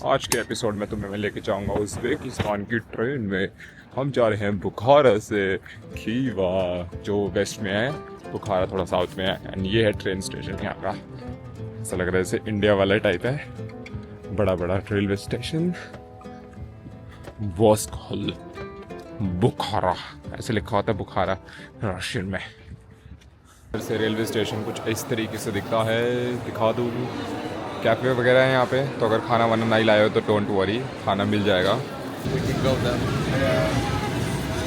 आज के एपिसोड में तुम्हें मैं लेके जाऊंगा उज़्बेकिस्तान की ट्रेन में। हम जा रहे हैं बुखारा से खीवा, जो वेस्ट में है, बुखारा थोड़ा साउथ में है। एंड ये है ट्रेन स्टेशन यहाँ का। ऐसा लग रहा है जैसे इंडिया वाला टाइप है, बड़ा बड़ा रेलवे स्टेशन। वॉस्कॉल बुखारा ऐसे लिखा होता है, बुखारा रशियन में। इधर से रेलवे स्टेशन कुछ इस तरीके से दिखता है, दिखा दूँ। कैफ़े वगैरह है यहाँ पे, तो अगर खाना वाना नहीं लाए हो तो डोंट वरी, खाना मिल जाएगा।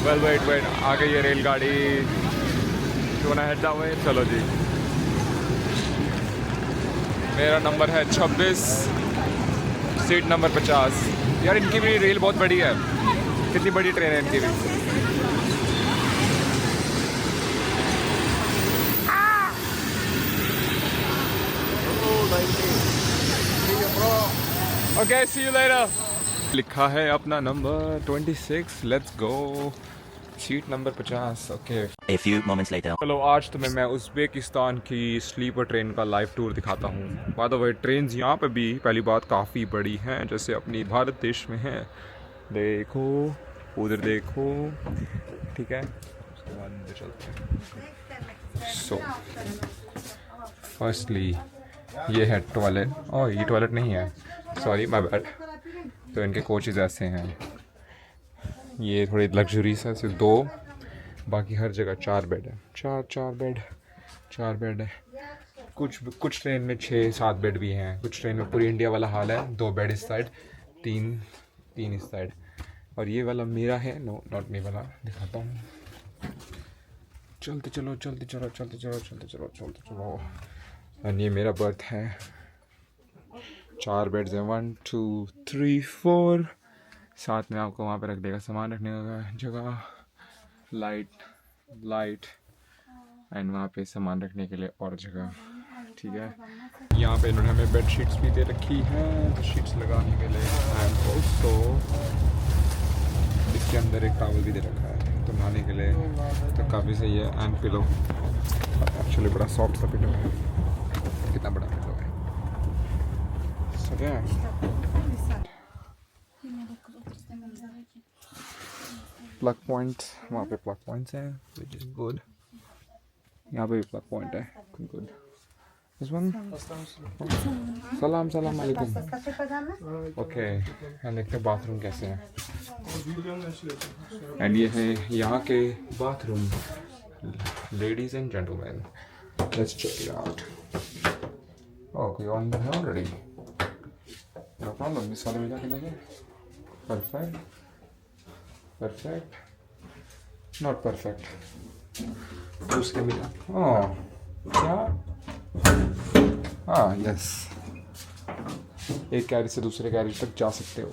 वेल वेट आ गई है रेलगाड़ी। क्यों ना हेड दैट वे, चलो जी। मेरा नंबर है 26, सीट नंबर 50। यार इनकी भी रेल बहुत बड़ी है, कितनी बड़ी ट्रेन है इनकी भी। Okay, see you later. लिखा है अपना number 26, let's go, seat number 50। Okay, A few moments later. चलो आज तुम्हें मैं उज़्बेकिस्तान की स्लीपर ट्रेन का लाइव टूर दिखाता हूँ। बाय द वे, ट्रेन यहाँ पे भी पहली बात काफ़ी बड़ी हैं, जैसे अपनी भारत देश में है। देखो उधर देखो, ठीक है। उसके बाद अंदर चलते हैं। सो फर्स्टली ये है टॉयलेट। ओह, ये टॉयलेट नहीं है, सॉरी माय बैड। तो इनके कोचेज़ ऐसे हैं, ये थोड़ी लग्जरी से सिर्फ 2, बाकी हर जगह 4 बेड है। चार बेड है। कुछ ट्रेन में 6-7 बेड भी हैं। कुछ ट्रेन में पूरी इंडिया वाला हाल है, 2 बेड इस साइड, तीन इस साइड। और ये वाला मेरा है, नो नॉट मी वाला, दिखाता हूँ। चलते चलो। और ये मेरा बर्थ है। 4 बेड्स हैं, 1 2 3 4। साथ में आपको वहाँ पे रख देगा सामान रखने का जगह, लाइट एंड वहाँ पे सामान रखने के लिए और जगह, ठीक है। यहाँ पे इन्होंने हमें बेड शीट्स भी दे रखी हैं, शीट्स लगाने के लिए। एंड ऑल्सो इसके अंदर एक टॉवल भी दे रखा है तो नहाने के लिए, तो काफ़ी सही है। एंड पिलो, एक्चुअली बड़ा सॉफ्ट सा पिलो है। कितना बड़ा पिलो है, सो प्लग पॉइंट्स, वहाँ पे प्लग पॉइंट्स हैं, विच इज़ गुड। यहाँ पे भी प्लग पॉइंट है, गुड। दिस वन, सलाम अलैकुम। ओके, एंड देखते हैं बाथरूम कैसे हैं। एंड ये है यहाँ के bathroom, ladies and gentleman, let's check it out. Oh, कोई अंदर है ऑलरेडी, नो प्रॉब्लम। इस वाले में जाके देखें। Perfect, not perfect. उसके मिला, ओह क्या, हाँ यस, एक कैरेज से दूसरे कैरेज तक जा सकते हो।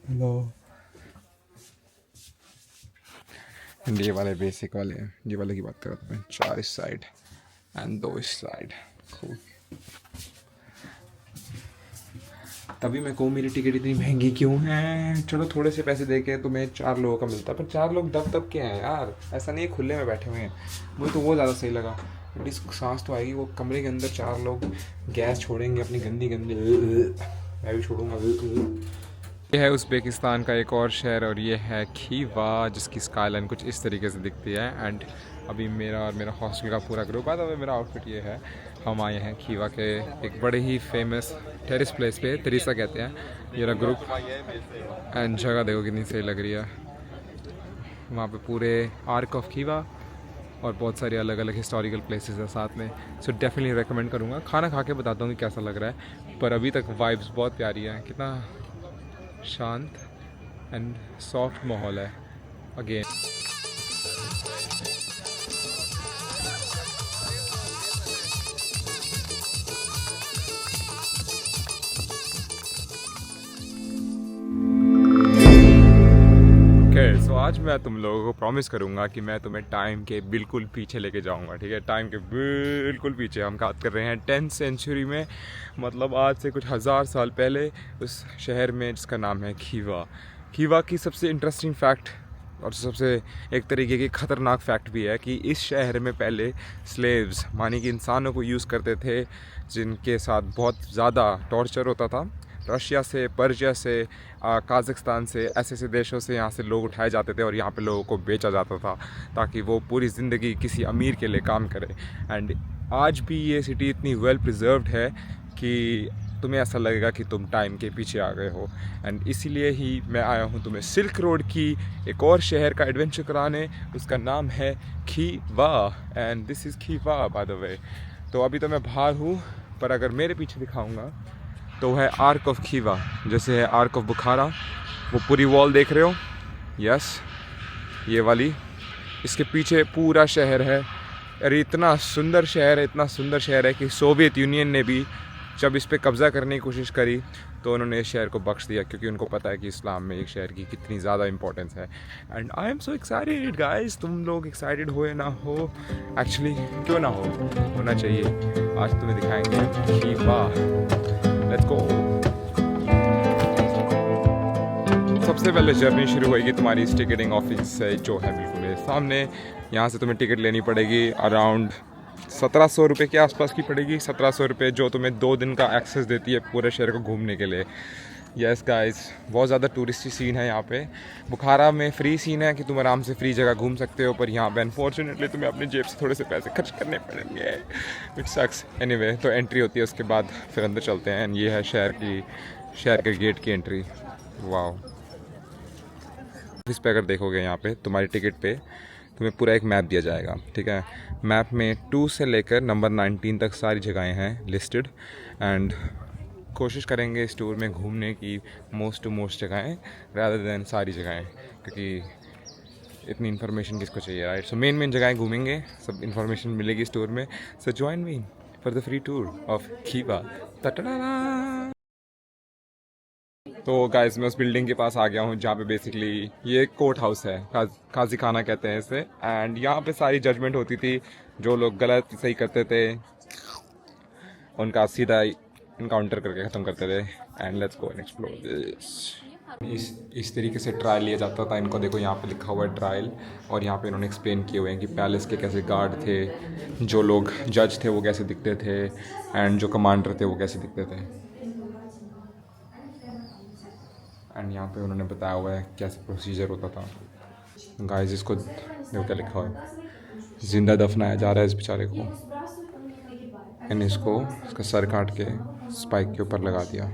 हेलो, ये वाले बेसिक वाले हैं, ये वाले की बात कर रहा था मैं। 4 इस साइड एंड 2 इस साइड, cool। तभी मैं कहूँ मेरी टिकट इतनी महंगी क्यों है। चलो थोड़े से पैसे दे के तुम्हें 4 लोगों का मिलता है, पर 4 लोग दब के हैं यार, ऐसा नहीं है खुले में बैठे हुए हैं। मुझे तो वो ज़्यादा सही लगा, एटलीस्ट सांस तो आएगी। वो कमरे के अंदर 4 लोग गैस छोड़ेंगे अपनी गंदी, मैं भी छोड़ूंगा। ये है उज़्बेकिस्तान का एक और शहर, और ये है खीवा, जिसकी स्काईलाइन कुछ इस तरीके से दिखती है। एंड अभी मेरा और मेरा हॉस्टल का पूरा ग्रुप आता है। मेरा आउटफिट ये है। हम आए हैं खीवा के एक बड़े ही फेमस टेरिस प्लेस पे, तेरिसा कहते हैं। ये रहा ग्रुप, एंड जगह देखो कितनी सही लग रही है। वहाँ पे पूरे आर्क ऑफ खीवा और बहुत सारी अलग अलग हिस्टोरिकल प्लेसेस है साथ में। सो डेफिनेटली रेकमेंड करूँगा। खाना खा के बताता हूँ कि कैसा लग रहा है, पर अभी तक वाइब्स बहुत प्यारी है। कितना शांत एंड सॉफ्ट माहौल है। अगेन सो आज मैं तुम लोगों को प्रॉमिस करूंगा कि मैं तुम्हें टाइम के बिल्कुल पीछे लेके जाऊंगा, ठीक है। टाइम के बिल्कुल पीछे। हम बात कर रहे हैं 10th सेंचुरी में, मतलब आज से कुछ 1000 साल पहले, उस शहर में जिसका नाम है खीवा। खीवा की सबसे इंटरेस्टिंग फैक्ट और सबसे एक तरीके की ख़तरनाक फैक्ट भी है कि इस शहर में पहले स्लेव्स मानी कि इंसानों को यूज़ करते थे, जिनके साथ बहुत ज़्यादा टॉर्चर होता था। रशिया से, पर्शिया से, काज़ाख्स्तान से, ऐसे ऐसे देशों से यहाँ से लोग उठाए जाते थे और यहाँ पे लोगों को बेचा जाता था ताकि वो पूरी ज़िंदगी किसी अमीर के लिए काम करे। एंड आज भी ये सिटी इतनी वेल प्रिजर्व्ड है कि तुम्हें ऐसा लगेगा कि तुम टाइम के पीछे आ गए हो। एंड इसीलिए ही मैं आया हूँ तुम्हें सिल्क रोड की एक और शहर का एडवेंचर कराने। उसका नाम है Khiva, and this is Khiva by the way. तो अभी तो मैं बाहर हूँ, पर अगर मेरे पीछे दिखाऊँगा तो है आर्क ऑफ खीवा, जैसे है आर्क ऑफ बुखारा। वो पूरी वॉल देख रहे हो, यस ये वाली, इसके पीछे पूरा शहर है। अरे इतना सुंदर शहर है, इतना सुंदर शहर है कि सोवियत यूनियन ने भी जब इस पर कब्ज़ा करने की कोशिश करी तो उन्होंने इस शहर को बख्श दिया, क्योंकि उनको पता है कि इस्लाम में एक शहर की कितनी ज़्यादा इंपॉर्टेंस है। And I am so excited guys, तुम लोग एक्साइटेड हो या ना हो, एक्चुअली क्यों ना हो, होना चाहिए। आज तुम्हें दिखाएंगे खीवा, लेट्स गो। सबसे पहले जर्नी शुरू होगी तुम्हारी इस टिकटिंग ऑफिस से, जो है बिल्कुल मेरे सामने। यहाँ से तुम्हें टिकट लेनी पड़ेगी, अराउंड 1700 रुपये के आसपास की पड़ेगी। 1700 रुपये जो तुम्हें 2 दिन का एक्सेस देती है पूरे शहर को घूमने के लिए। यस गाइस, बहुत ज़्यादा टूरिस्टी सीन है यहाँ पे। बुखारा में फ्री सीन है कि तुम आराम से फ्री जगह घूम सकते हो, पर यहाँ पे अनफॉर्चुनेटली तुम्हें अपनी जेब से थोड़े से पैसे खर्च करने पड़ेंगे, विच सक्स। एनीवे, तो एंट्री होती है, उसके बाद फिर अंदर चलते हैं। ये है शहर के गेट की एंट्री। वाह, इस पे अगर देखोगे यहाँ पे तुम्हारी टिकट पे तुम्हें पूरा एक मैप दिया जाएगा, ठीक है। मैप में 2 से लेकर नंबर 19 तक सारी जगहें हैं लिस्टेड। एंड कोशिश करेंगे इस टूर में घूमने की मोस्ट टू मोस्ट जगहें रादर दैन सारी जगहें, क्योंकि इतनी इन्फॉर्मेशन किसको चाहिए, राइट। सो मेन जगहें घूमेंगे, सब इन्फॉर्मेशन मिलेगी इस टूर में। So join me for the free tour of Khiva. तो गाइस, मैं उस बिल्डिंग के पास आ गया हूँ जहाँ पे बेसिकली ये कोर्ट हाउस है, काजी खाना कहते हैं इसे। एंड यहाँ पे सारी जजमेंट होती थी, जो लोग गलत सही करते थे उनका सीधा इनकाउंटर करके ख़त्म करते थे। And let's go and explore this. इस तरीके से ट्रायल लिया जाता था। इनको देखो, यहाँ पे लिखा हुआ है ट्रायल, और यहाँ पे इन्होंने एक्सप्लेन किए हुए हैं कि पैलेस के कैसे गार्ड थे, जो लोग जज थे वो कैसे दिखते थे, एंड जो कमांडर थे वो कैसे दिखते थे। एंड यहाँ पे उन्होंने बताया हुआ है कैसे प्रोसीजर होता था। गाइस, इसको देखो क्या लिखा हुआ है, जिंदा दफनाया जा रहा है इस बेचारे को। एंड इसका सर काट के स्पाइक के ऊपर लगा दिया,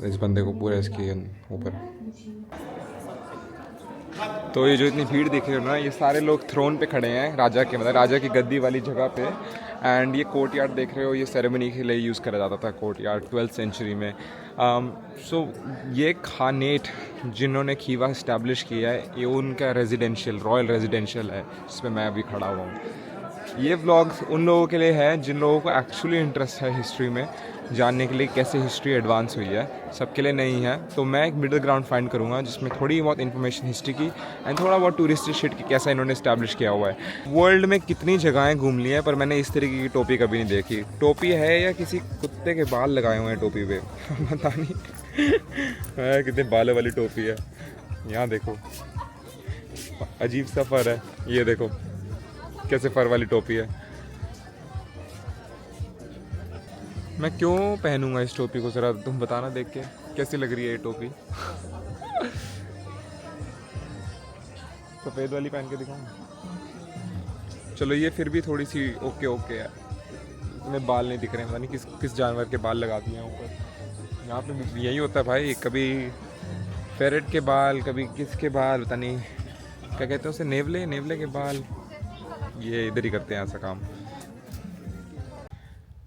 इस बंदे को पूरा इसके ऊपर। तो ये जो इतनी भीड़ दिख रही है ना, ये सारे लोग थ्रोन पे खड़े हैं, राजा के, मतलब राजा की गद्दी वाली जगह पे। एंड ये कोर्ट यार्ड देख रहे हो, ये सेरेमनी के लिए यूज़ करा जाता था कोर्ट यार्ड 12th सेंचुरी में। सो ये खानेट जिन्होंने खीवा इस्टेब्लिश किया है, ये उनका रेजिडेंशियल, रॉयल रेजिडेंशियल है, जिसमें मैं अभी खड़ा हुआ हूँ। ये व्लॉग उन लोगों के लिए है जिन लोगों को एक्चुअली इंटरेस्ट है हिस्ट्री में, जानने के लिए कैसे हिस्ट्री एडवांस हुई है। सबके लिए नहीं है। तो मैं एक मिडिल ग्राउंड फाइंड करूँगा जिसमें थोड़ी बहुत इन्फॉर्मेशन हिस्ट्री की एंड थोड़ा बहुत टूरिस्ट शिट की, कैसा इन्होंने इस्टेब्लिश किया हुआ है। वर्ल्ड में कितनी जगहें घूम ली हैं, पर मैंने इस तरीके की टोपी कभी नहीं देखी। टोपी है या किसी कुत्ते के बाल लगाए हुए हैं टोपी पे पता नहीं कितने बालों वाली टोपी है। यहाँ देखो, अजीब सा फर है, ये देखो कैसे फर वाली टोपी है। मैं क्यों पहनूंगा इस टोपी को, ज़रा तुम बताना देख के कैसी लग रही है ये टोपी। सफ़ेद वाली पहन के दिखाऊं? चलो, ये फिर भी थोड़ी सी ओके है। इसमें बाल नहीं दिख रहे हैं, पता नहीं किस जानवर के बाल लगा दिए हैं ऊपर। यहाँ पे यही होता है भाई, कभी पैरेट के बाल, कभी किसके बाल, पता नहीं क्या कहते हैं उसे, नेवले के बाल। ये इधर ही करते हैं ऐसा काम।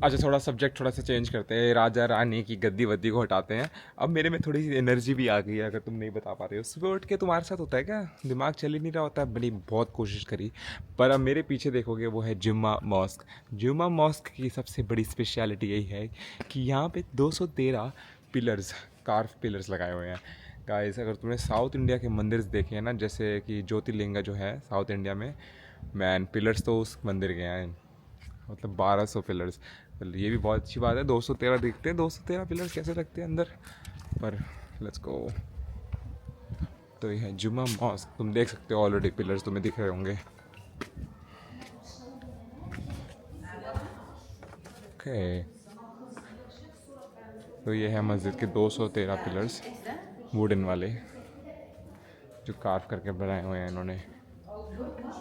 अच्छा, थोड़ा सब्जेक्ट थोड़ा सा चेंज करते हैं, राजा रानी की गद्दी वद्दी को हटाते हैं। अब मेरे में थोड़ी सी एनर्जी भी आ गई है, अगर तुम नहीं बता पा रहे हो। सुबह उठ के तुम्हारे साथ होता है क्या, दिमाग चल ही नहीं रहा होता है, बड़ी बहुत कोशिश करी। पर अब मेरे पीछे देखोगे वो है जुम्मा मॉस्क। जुम्मा मॉस्क की सबसे बड़ी स्पेशलिटी यही है कि यहाँ पे 213 पिलर्स, कार्व पिलर्स लगाए हुए हैं। गाइस, अगर तुमने साउथ इंडिया के मंदिर देखे हैं ना, जैसे कि ज्योतिर्लिंगा जो है साउथ इंडिया में, मैन पिलर्स तो उस मंदिर के हैं, मतलब 1200 पिलर्स। ये भी बहुत अच्छी बात है, 213 दिखते हैं, 213 पिलर्स कैसे रखते हैं अंदर, पर लेट्स गो। तो ये है जुमा मॉस्क, तुम देख सकते हो ऑलरेडी पिलर्स तुम्हें दिख रहे होंगे। ओके, तो ये है मस्जिद के 213 पिलर्स, वुडन वाले, जो कार्व करके बनाए हुए हैं इन्होंने।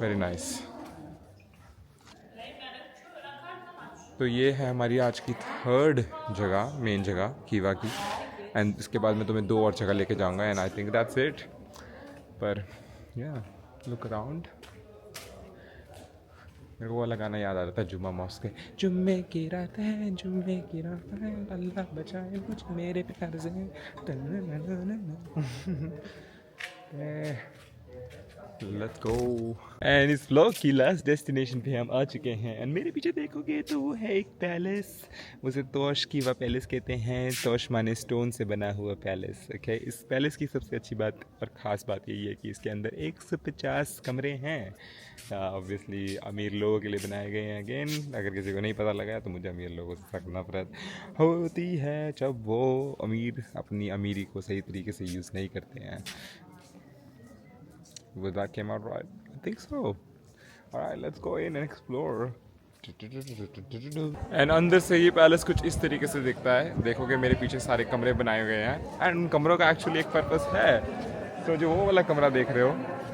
Very nice. तो ये है हमारी आज की थर्ड जगह, मेन जगह कीवा की, एंड इसके बाद मैं तुम्हें 2 और जगह लेके जाऊंगा, and I think that's it. पर या लुक अराउंड, मेरे को वो वाला गाना याद आ रहा था जुम्मा मॉस्क के, जुम्मे की रात है, जुम्मे की रात है, अल्लाह बचाए मुझे मेरे प्यार से। Let's go. एंड इस व्लॉग की लास्ट डेस्टिनेशन पे हम आ चुके हैं, एंड मेरे पीछे देखोगे तो वो है एक पैलेस, उसे तोश कीवा पैलेस कहते हैं। तोश माने स्टोन से बना हुआ पैलेस। ओके, इस पैलेस की सबसे अच्छी बात और ख़ास बात यही है कि इसके अंदर 150 कमरे हैं। ऑब्वियसली अमीर लोगों के लिए बनाए गए हैं। अगेन, अगर किसी को नहीं पता लगा तो मुझे अमीर लोगों से सख्त नफरत होती है जब वो अमीर अपनी अमीरी को सही तरीके से यूज़ नहीं करते हैं। Well, that came out right. I think so. All right, let's go in and explore. And अंदर से ये पैलेस कुछ इस तरीके से दिखता है। देखोगे मेरे पीछे सारे कमरे बनाए गए हैं, एंड उन कमरों का एक्चुअली एक पर्पस है। तो जो वो वाला कमरा देख रहे हो,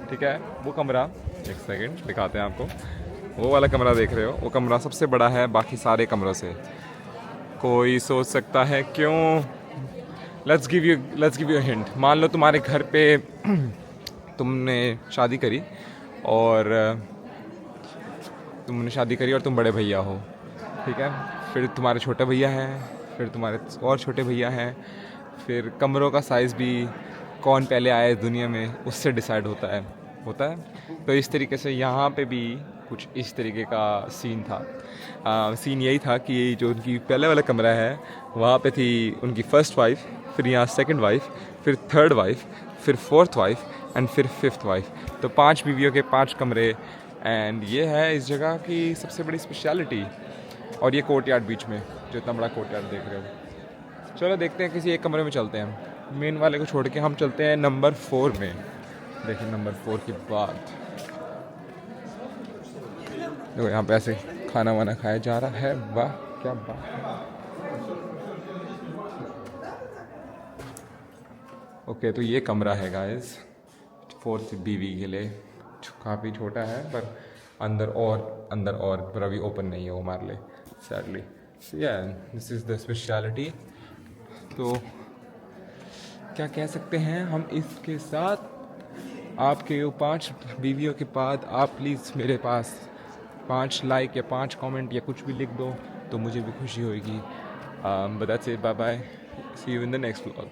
ठीक है, वो कमरा, एक सेकंड दिखाते हैं आपको। वो वाला कमरा देख रहे हो, वो कमरा सबसे बड़ा है बाकी सारे कमरों से। कोई सोच सकता है क्यों? Let's give you hint. मान लो तुम्हारे घर पे तुमने शादी करी और तुम बड़े भैया हो, ठीक है, फिर तुम्हारे छोटे भैया हैं, फिर तुम्हारे और छोटे भैया हैं, फिर कमरों का साइज़ भी कौन पहले आया इस दुनिया में उससे डिसाइड होता है। तो इस तरीके से यहाँ पे भी कुछ इस तरीके का सीन था। सीन यही था कि जो उनकी पहले वाला कमरा है वहाँ पे थी उनकी फर्स्ट वाइफ, फिर यहाँ सेकंड वाइफ, फिर थर्ड वाइफ, फिर फोर्थ वाइफ, एंड फिर फिफ्थ वाइफ। तो 5 बीवियों के 5 कमरे, एंड ये है इस जगह की सबसे बड़ी स्पेशलिटी। और ये कोर्टयार्ड बीच में, जो इतना बड़ा कोर्टयार्ड देख रहे हो। चलो देखते हैं, किसी एक कमरे में चलते हैं। मेन वाले को छोड़ के हम चलते हैं नंबर 4 में। देखिए नंबर 4 के बाद देखो यहाँ पे ऐसे खाना वाना खाया जा रहा है। वाह क्या बात है। ओके, तो ये कमरा है गाइस 4th बीवी के लिए। काफ़ी छोटा है, पर अंदर और पर अभी ओपन नहीं है वो हमारे लिए, sadly. This is the speciality. तो क्या कह सकते हैं हम इसके साथ। आपके 5 बीवियों के बाद आप प्लीज़ मेरे पास 5 लाइक या 5 कमेंट या कुछ भी लिख दो तो मुझे भी खुशी होगी। But that's it, bye bye, see you in the next vlog.